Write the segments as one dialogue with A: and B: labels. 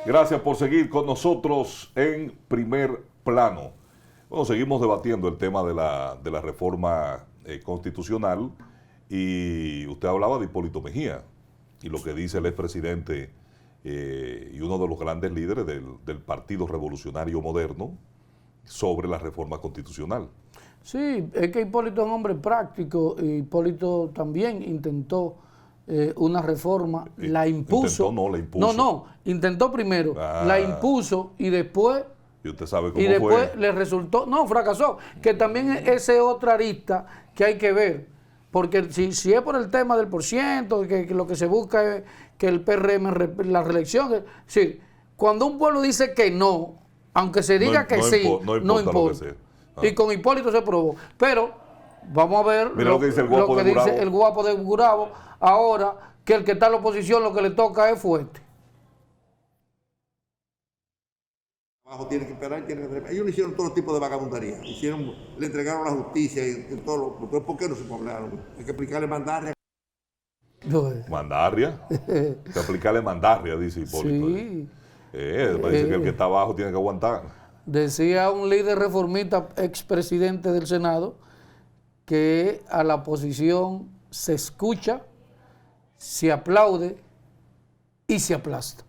A: Gracias por seguir con nosotros en Primer Plano. Bueno, seguimos debatiendo el tema de la reforma constitucional y usted hablaba de Hipólito Mejía y lo que dice el expresidente y uno de los grandes líderes del Partido Revolucionario Moderno sobre la reforma constitucional.
B: Sí, es que Hipólito es un hombre práctico y Hipólito también intentó una reforma, la impuso.
A: Intentó, no, la impuso.
B: Intentó primero, la impuso y después...
A: Y usted sabe cómo
B: y después
A: fue.
B: le resultó, no, fracasó, que también ese es otra arista que hay que ver, porque si es por el tema del %, que lo que se busca es que el PRM, la reelección, sí, cuando un pueblo dice que no, aunque se diga que sí, no importa. Y con Hipólito se probó, pero vamos a ver
A: lo que dice
B: el guapo de Gurabo, ahora que el que está en la oposición lo que le toca es fuerte.
C: Tiene que esperar, ellos le hicieron todo tipo de vagabundería, le entregaron la justicia y todo lo. ¿Por qué no se puede hablar? Hay que aplicarle mandarria.
A: ¿Mandarria? Hay que aplicarle mandarria, dice Hipólito.
B: Sí.
A: Dice que el que está abajo tiene que aguantar.
B: Decía un líder reformista, expresidente del Senado, que a la oposición se escucha, se aplaude y se aplasta.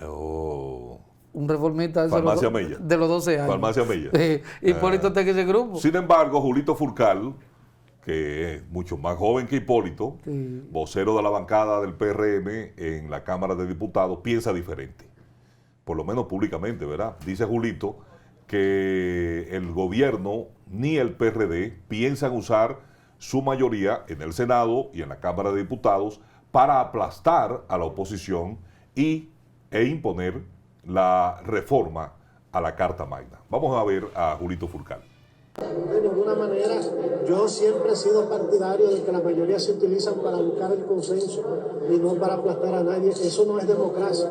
A: Oh.
B: Un reformista
A: de
B: los 12 años.
A: Farmacia Mella.
B: Hipólito está en ese grupo.
A: Sin embargo, Julito Furcal, que es mucho más joven que Hipólito,
B: Sí.
A: vocero de la bancada del PRM en la Cámara de Diputados, piensa diferente. Por lo menos públicamente, ¿verdad? Dice Julito que el gobierno ni el PRD piensan usar su mayoría en el Senado y en la Cámara de Diputados para aplastar a la oposición e imponer la reforma a la Carta Magna. Vamos a ver a Julito Furcal.
D: De ninguna manera, yo siempre he sido partidario de que la mayoría se utilizan para buscar el consenso y no para aplastar a nadie. Eso no es democracia.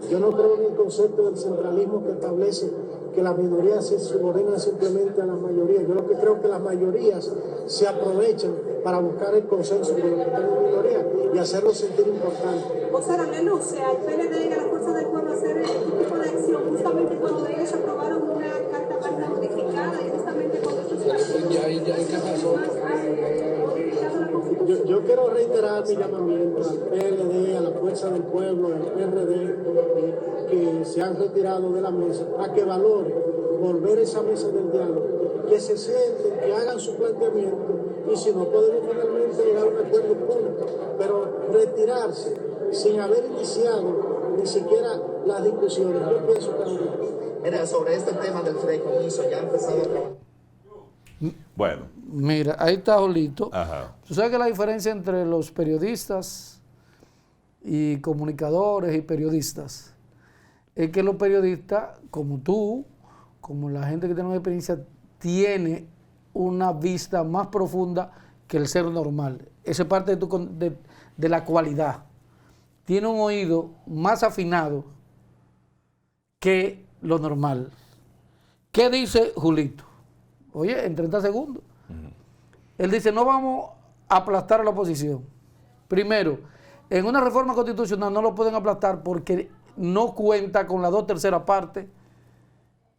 D: Yo no creo en el concepto del centralismo que establece que las minorías se subordinan simplemente a las mayorías. Yo lo que creo es que las mayorías se aprovechan para buscar el consenso con los que están en minoría y hacerlos sentir importantes.
E: O sea, renuncia al PLD y a la Fuerza del Pueblo a hacer este tipo de acción justamente cuando ellos aprobaron una carta magna modificada y justamente cuando estos
D: Yo quiero reiterar mi llamamiento al PLD, a la Fuerza del Pueblo, al PRD, que se han retirado de la mesa, a que valoren volver a esa mesa del diálogo, que se sienten, que hagan su planteamiento y si no podemos finalmente llegar a un acuerdo público, pero retirarse sin haber iniciado ni siquiera las discusiones. Yo pienso que no.
F: Mira, sobre este tema del fideicomiso, ya ha empezado a trabajar.
A: Bueno.
B: Mira, ahí está Julito.
A: Ajá.
B: Tú sabes que la diferencia entre los periodistas y comunicadores y periodistas es que los periodistas, como tú, como la gente que tiene una experiencia, tiene una vista más profunda que el ser normal. Esa es parte de la cualidad. Tiene un oído más afinado que lo normal. ¿Qué dice Julito? Oye, en 30 segundos. Él dice, no vamos a aplastar a la oposición. Primero, en una reforma constitucional no lo pueden aplastar porque no cuenta con la 2/3 partes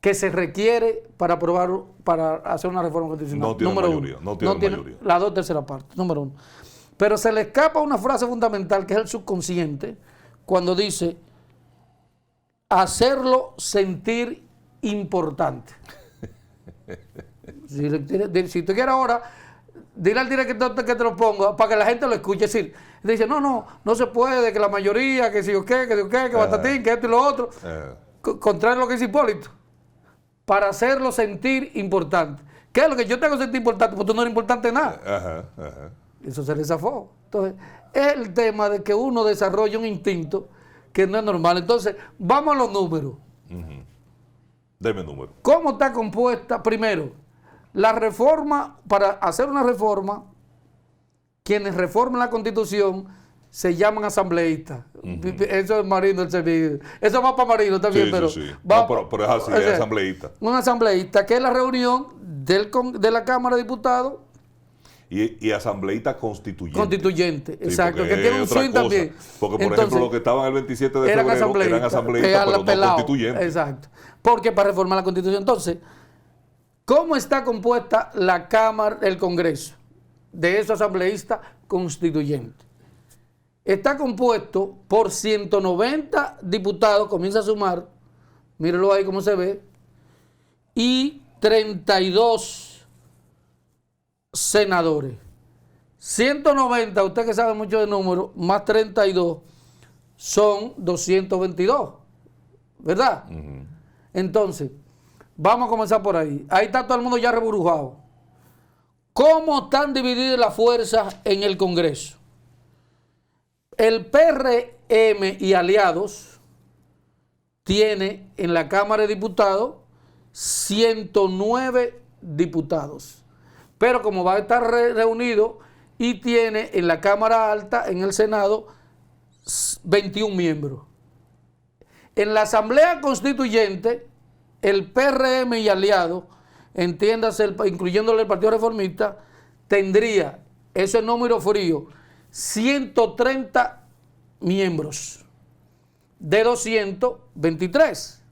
B: que se requiere para hacer una reforma constitucional.
A: No tiene mayoría. No tiene mayoría.
B: La 2/3 partes, número uno. Pero se le escapa una frase fundamental que es el subconsciente cuando dice hacerlo sentir importante. Si tú quieres ahora, dile al director que te lo ponga para que la gente lo escuche. Es decir, dice, no se puede, que la mayoría, que si o qué, que batatín, que esto y lo otro. Contrario a lo que dice Hipólito. Para hacerlo sentir importante. ¿Qué es lo que yo tengo que sentir importante? Porque tú no eres importante en nada. Eso se le zafó. Entonces, es el tema de que uno desarrolla un instinto que no es normal. Entonces, vamos a los números.
A: Deme número.
B: ¿Cómo está compuesta? Primero, la reforma, para hacer una reforma, quienes reforman la Constitución se llaman asambleístas. Eso es Marino, eso va para Marino también, pero
A: sí. Pero es así, es asambleísta.
B: Un asambleísta, que es la reunión de la Cámara de Diputados
A: y asambleísta constituyente.
B: Constituyente,
A: Sí,
B: exacto,
A: porque
B: que tiene un
A: es otra
B: swing
A: cosa.
B: también.
A: Porque, por
B: Entonces,
A: ejemplo, los que estaban el 27 de
B: eran
A: febrero eran asambleístas, pero no
B: pelado.
A: constituyentes.
B: Exacto. Porque para reformar la Constitución. Entonces, ¿cómo está compuesta la Cámara, el Congreso, de esos asambleístas constituyentes? Está compuesto por 190 diputados, comienza a sumar, mírenlo ahí cómo se ve, y 32 senadores. 190, usted que sabe mucho de números, más 32 son 222, ¿verdad? Entonces, vamos a comenzar por ahí. Ahí está todo el mundo ya reburujado. ¿Cómo están divididas las fuerzas en el Congreso? El PRM y aliados tiene en la Cámara de Diputados 109 diputados. Pero como va a estar reunido y tiene en la Cámara Alta, en el Senado, 21 miembros. En la Asamblea Constituyente, el PRM y aliados, entiéndase, incluyéndole el Partido Reformista, tendría ese número frío, 130 miembros de 223.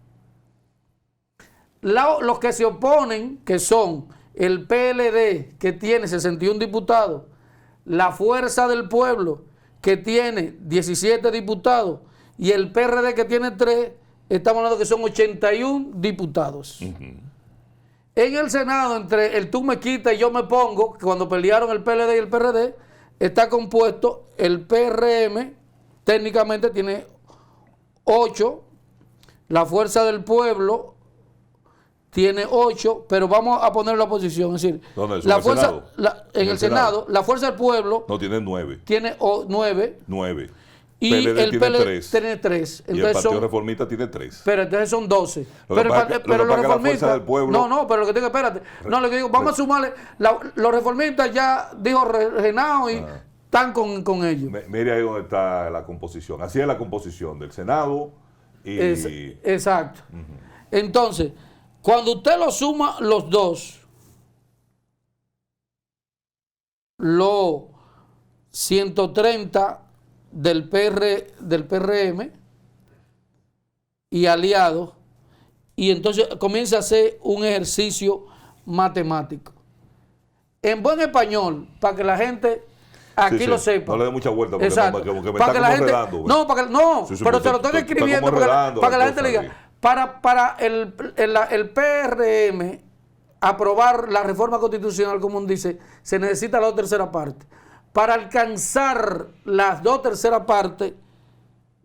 B: Los que se oponen, que son el PLD, que tiene 61 diputados, la Fuerza del Pueblo, que tiene 17 diputados, y el PRD, que tiene 3, estamos hablando que son 81 diputados. En el Senado, entre el tú me quitas y yo me pongo, que cuando pelearon el PLD y el PRD, está compuesto el PRM, técnicamente tiene 8, la Fuerza del Pueblo tiene 8, pero vamos a poner la oposición, es decir, la fuerza, en el Senado, la Fuerza del Pueblo
A: no tiene 9.
B: Tiene 9.
A: 9.
B: Y el PLD tiene 3.
A: Y el Partido Reformista tiene 3.
B: Pero entonces son 12.
A: Pero los reformistas...
B: No, pero lo que digo, espérate. No, lo que digo, vamos a sumarle. Los reformistas ya, dijo Genao, y están con ellos.
A: Mire ahí donde está la composición. Así es la composición del Senado.
B: Exacto. Entonces, cuando usted lo suma los dos, los 130 del PRM y aliados, y entonces comienza a hacer un ejercicio matemático. En buen español, para que la gente aquí lo sepa.
A: No le dé mucha vuelta porque
B: exacto.
A: me
B: para que la gente,
A: enredando.
B: Pero se lo estoy escribiendo para que la gente le diga. Para el PRM aprobar la reforma constitucional, como dice, se necesita la tercera parte. Para alcanzar las 2/3 partes,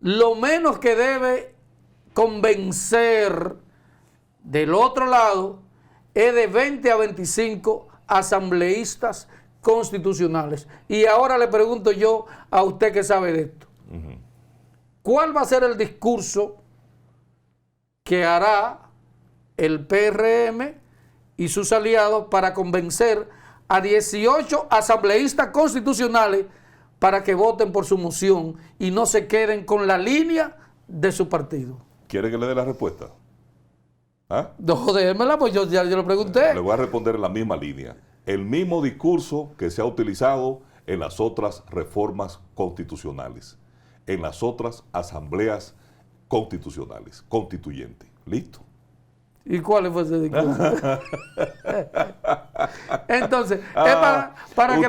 B: lo menos que debe convencer del otro lado es de 20 a 25 asambleístas constitucionales. Y ahora le pregunto yo a usted que sabe de esto. ¿Cuál va a ser el discurso que hará el PRM y sus aliados para convencer a 18 asambleístas constitucionales para que voten por su moción y no se queden con la línea de su partido?
A: ¿Quiere que le dé la respuesta? ¿Ah?
B: No, démela, pues yo lo pregunté.
A: Le voy a responder en la misma línea. El mismo discurso que se ha utilizado en las otras reformas constitucionales, en las otras asambleas constitucionales, constituyentes. ¿Listo?
B: ¿Y cuál fue ese discurso? Entonces, es para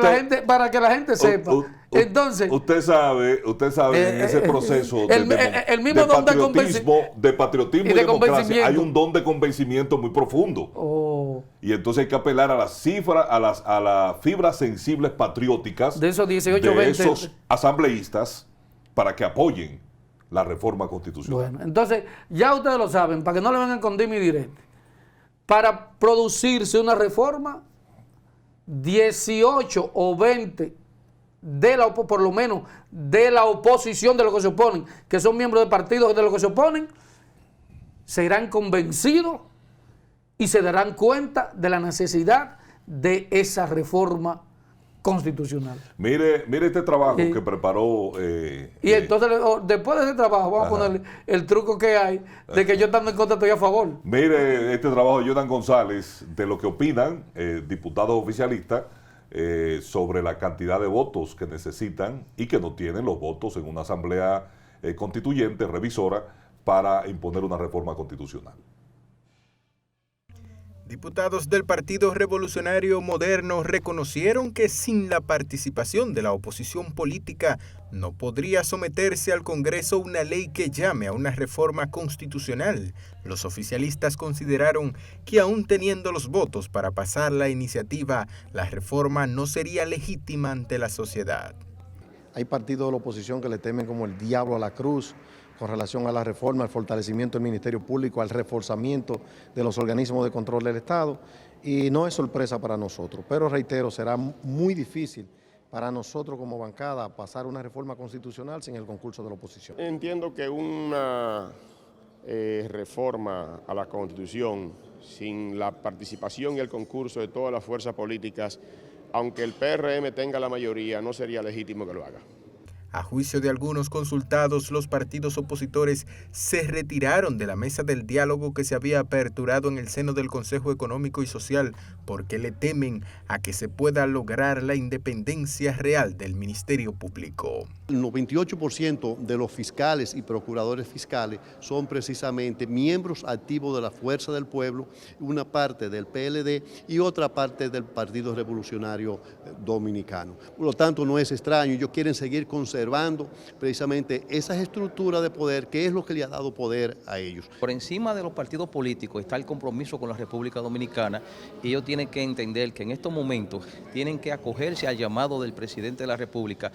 B: que la gente sepa. Entonces,
A: usted sabe en ese proceso
B: el mismo don
A: de patriotismo y democracia hay un don de convencimiento muy profundo.
B: Oh.
A: Y entonces hay que apelar a las cifras, a las fibras sensibles patrióticas
B: de esos 18, 20
A: esos asambleístas para que apoyen la reforma constitucional.
B: Bueno, entonces ya ustedes lo saben, para que no le vengan con dime y direte. Para producirse una reforma, 18 o 20 por lo menos de la oposición de los que se oponen, que son miembros de partidos de los que se oponen, serán convencidos y se darán cuenta de la necesidad de esa reforma constitucional.
A: Mire este trabajo que preparó.
B: Y entonces, después de ese trabajo, vamos a ponerle el truco que hay de que yo estando en contra estoy a favor.
A: Mire este trabajo de Jonathan González, de lo que opinan diputados oficialistas sobre la cantidad de votos que necesitan y que no tienen los votos en una asamblea constituyente, revisora, para imponer una reforma constitucional.
G: Diputados del Partido Revolucionario Moderno reconocieron que sin la participación de la oposición política no podría someterse al Congreso una ley que llame a una reforma constitucional. Los oficialistas consideraron que aún teniendo los votos para pasar la iniciativa, la reforma no sería legítima ante la sociedad.
D: Hay partidos de la oposición que le temen como el diablo a la cruz con relación a la reforma, al fortalecimiento del Ministerio Público, al reforzamiento de los organismos de control del Estado, y no es sorpresa para nosotros, pero reitero, será muy difícil para nosotros como bancada pasar una reforma constitucional sin el concurso de la oposición.
H: Entiendo que una reforma a la Constitución sin la participación y el concurso de todas las fuerzas políticas, aunque el PRM tenga la mayoría, no sería legítimo que lo haga.
G: A juicio de algunos consultados, los partidos opositores se retiraron de la mesa del diálogo que se había aperturado en el seno del Consejo Económico y Social porque le temen a que se pueda lograr la independencia real del Ministerio Público.
I: El 98% de los fiscales y procuradores fiscales son precisamente miembros activos de la Fuerza del Pueblo, una parte del PLD y otra parte del Partido Revolucionario Dominicano. Por lo tanto, no es extraño, ellos quieren seguir conservando precisamente esas estructuras de poder, que es lo que le ha dado poder a ellos.
J: Por encima de los partidos políticos está el compromiso con la República Dominicana, y ellos tienen que entender que en estos momentos tienen que acogerse al llamado del presidente de la República.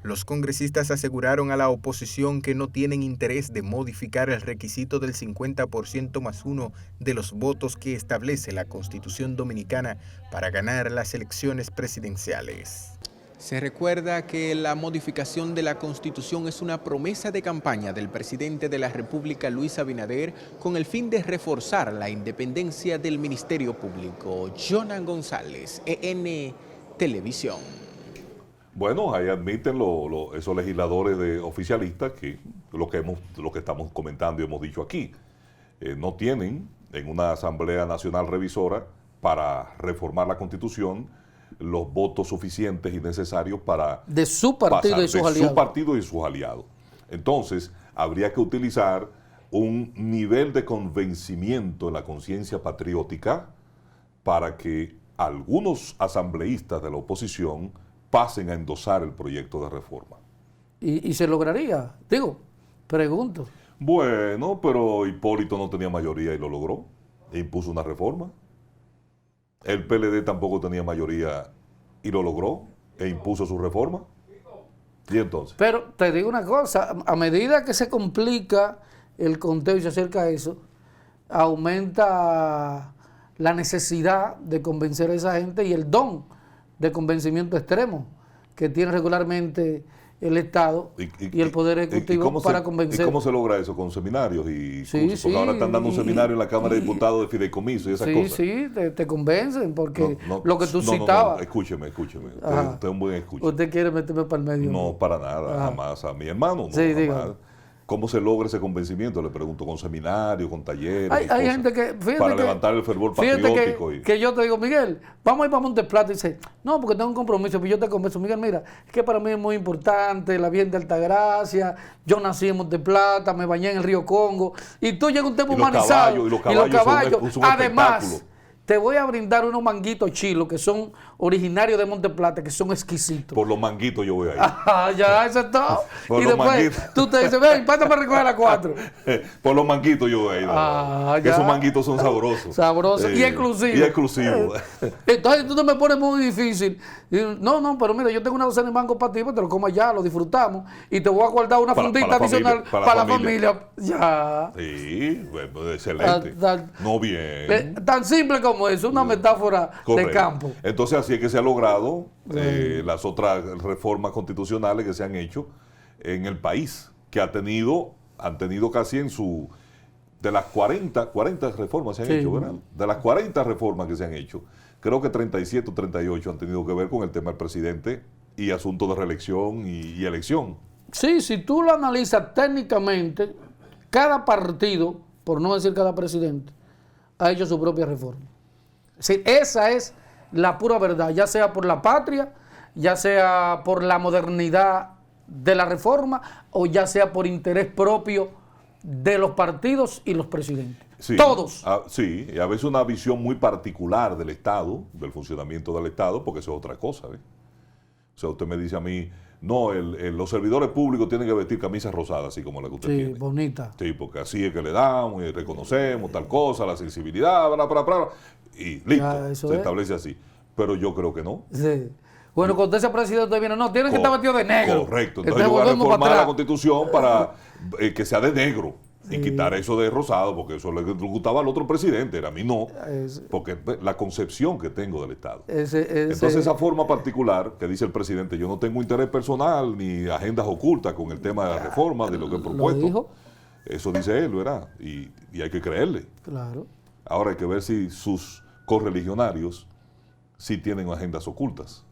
G: Los congresistas aseguraron a la oposición que no tienen interés de modificar el requisito del 50% más uno de los votos que establece la Constitución Dominicana para ganar las elecciones presidenciales. Se recuerda que la modificación de la Constitución es una promesa de campaña del presidente de la República, Luis Abinader, con el fin de reforzar la independencia del Ministerio Público. Jonan González, EN Televisión.
A: Bueno, ahí admiten esos legisladores oficialistas que lo que estamos comentando y hemos dicho aquí, no tienen en una Asamblea Nacional Revisora para reformar la Constitución los votos suficientes y necesarios para
B: de su partido y sus aliados.
A: De su partido y sus aliados. Entonces, habría que utilizar un nivel de convencimiento en la conciencia patriótica para que algunos asambleístas de la oposición pasen a endosar el proyecto de reforma.
B: ¿Y se lograría? Digo, pregunto.
A: Bueno, pero Hipólito no tenía mayoría y lo logró. E impuso una reforma. El PLD tampoco tenía mayoría y lo logró e impuso su reforma. ¿Y entonces?
B: Pero te digo una cosa, a medida que se complica el conteo y se acerca a eso, aumenta la necesidad de convencer a esa gente y el don de convencimiento extremo que tiene regularmente el Estado y el Poder Ejecutivo para convencer.
A: ¿Y cómo se logra eso? ¿Con seminarios? Porque ahora están dando un seminario en la Cámara de Diputados de fideicomiso y esas cosas.
B: Sí, te convencen, porque lo que tú citabas.
A: Escúcheme. Usted es un buen escucha.
B: ¿Usted quiere meterme para el medio?
A: No, para nada, jamás. A mi hermano, no,
B: sí,
A: jamás. ¿Cómo se logra ese convencimiento? Le pregunto, ¿con seminarios, con talleres?
B: Hay gente que...
A: Para levantar el fervor patriótico.
B: Que yo te digo, Miguel, vamos a ir para Monteplata. Y dice, no, porque tengo un compromiso. Pues yo te convenzo, Miguel, mira, es que para mí es muy importante la Virgen de Altagracia. Yo nací en Monteplata, me bañé en el río Congo. Y tú llegas un tema humanizado.
A: Y los caballos son
B: además, te voy a brindar unos manguitos chilos que son originarios de Monteplata, que son exquisitos.
A: Por los manguitos yo voy a ir.
B: Ya, eso es todo. Y después tú te dices, ven, pásame a recoger a las 4.
A: Por los manguitos yo voy a ir. Que esos manguitos son sabrosos.
B: Sabrosos y exclusivos. Entonces tú te me pones muy difícil. No, pero mira, yo tengo una docena de mangos para ti, pues te lo como allá, lo disfrutamos. Y te voy a guardar una fundita adicional para la familia. Ya.
A: Sí, bueno, excelente. No bien.
B: Tan simple como eso, una metáfora de campo.
A: Entonces así es que se ha logrado las otras reformas constitucionales que se han hecho en el país, que han tenido casi de las 40 reformas se han hecho, ¿verdad? De las 40 reformas que se han hecho, creo que 37 o 38 han tenido que ver con el tema del presidente y asuntos de reelección y elección.
B: Sí, si tú lo analizas técnicamente, cada partido, por no decir cada presidente, ha hecho su propia reforma. Es decir, esa es la pura verdad, ya sea por la patria, ya sea por la modernidad de la reforma o ya sea por interés propio de los partidos y los presidentes.
A: Sí,
B: Todos.
A: Sí, y a veces una visión muy particular del Estado, del funcionamiento del Estado, porque eso es otra cosa. ¿Ve? O sea, usted me dice a mí, no, los servidores públicos tienen que vestir camisas rosadas, así como la que usted
B: Sí,
A: tiene.
B: bonita.
A: Sí, porque así es que le damos y reconocemos tal cosa, la sensibilidad, bla, y listo, se establece así. Pero yo creo que no.
B: Sí. Bueno, cuando ese presidente viene, no, tienen que estar vestidos de negro.
A: Correcto, entonces yo voy a reformar la Constitución para que sea de negro.
B: Sí.
A: Y quitar eso de rosado, porque eso le gustaba al otro presidente, era a mí no, porque la concepción que tengo del Estado. Entonces esa forma particular que dice el presidente, yo no tengo interés personal ni agendas ocultas con el tema de la reforma, de lo que he propuesto. Eso dice él, ¿verdad? Y hay que creerle.
B: Claro.
A: Ahora hay que ver si sus correligionarios sí tienen agendas ocultas,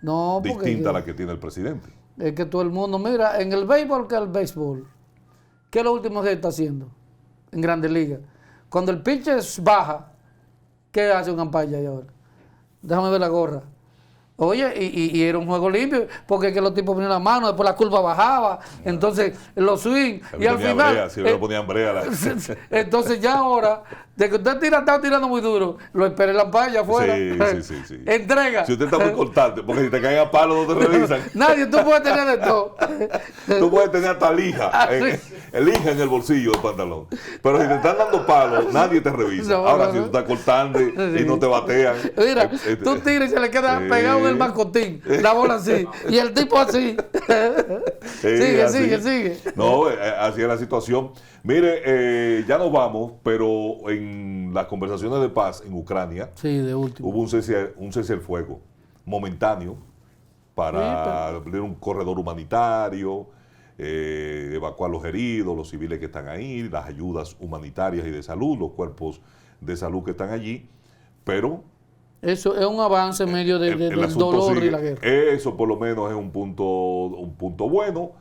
B: no,
A: distintas a la que tiene el presidente.
B: Es que todo el mundo, mira, en el béisbol que el béisbol. ¿Qué es lo último que está haciendo en Grandes Ligas? Cuando el pitcher baja, ¿qué hace un umpire ahí ahora? Déjame ver la gorra. Oye, y era un juego limpio, porque es que los tipos ponían la mano, después la curva bajaba, entonces los swing, y al final...
A: Brea, si le ponían brea.
B: Entonces ya ahora, de que usted está tirando muy duro, lo espera en la palla afuera.
A: Sí.
B: Entrega.
A: Si usted está muy cortante, porque si te caen a palo no te revisan.
B: Nadie, tú puedes tener de todo.
A: Tú puedes tener hasta lija, lija en el bolsillo del pantalón. Pero si te están dando palos, nadie te revisa. Ahora, si tú estás cortando y no te batean.
B: Mira, tú tiras y se le queda pegado en el bancotín, la bola así, y el tipo así. Sigue.
A: No, así es la situación. Mire, ya nos vamos, pero en las conversaciones de paz en Ucrania
B: de último.
A: hubo un cese al fuego momentáneo para abrir un corredor humanitario, evacuar los heridos, los civiles que están ahí, las ayudas humanitarias y de salud, los cuerpos de salud que están allí, pero...
B: Eso es un avance en medio del dolor y la guerra.
A: Eso por lo menos es un punto bueno.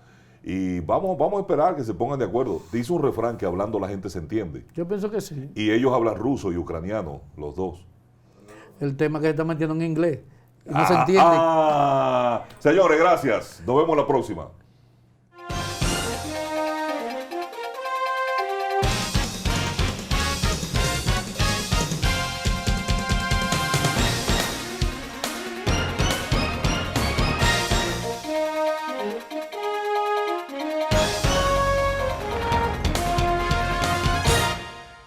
A: Y vamos a esperar que se pongan de acuerdo. Dice un refrán que hablando la gente se entiende.
B: Yo pienso que sí.
A: Y ellos hablan ruso y ucraniano, los dos.
B: El tema que se está metiendo en inglés. No se entiende.
A: Señores, gracias. Nos vemos la próxima.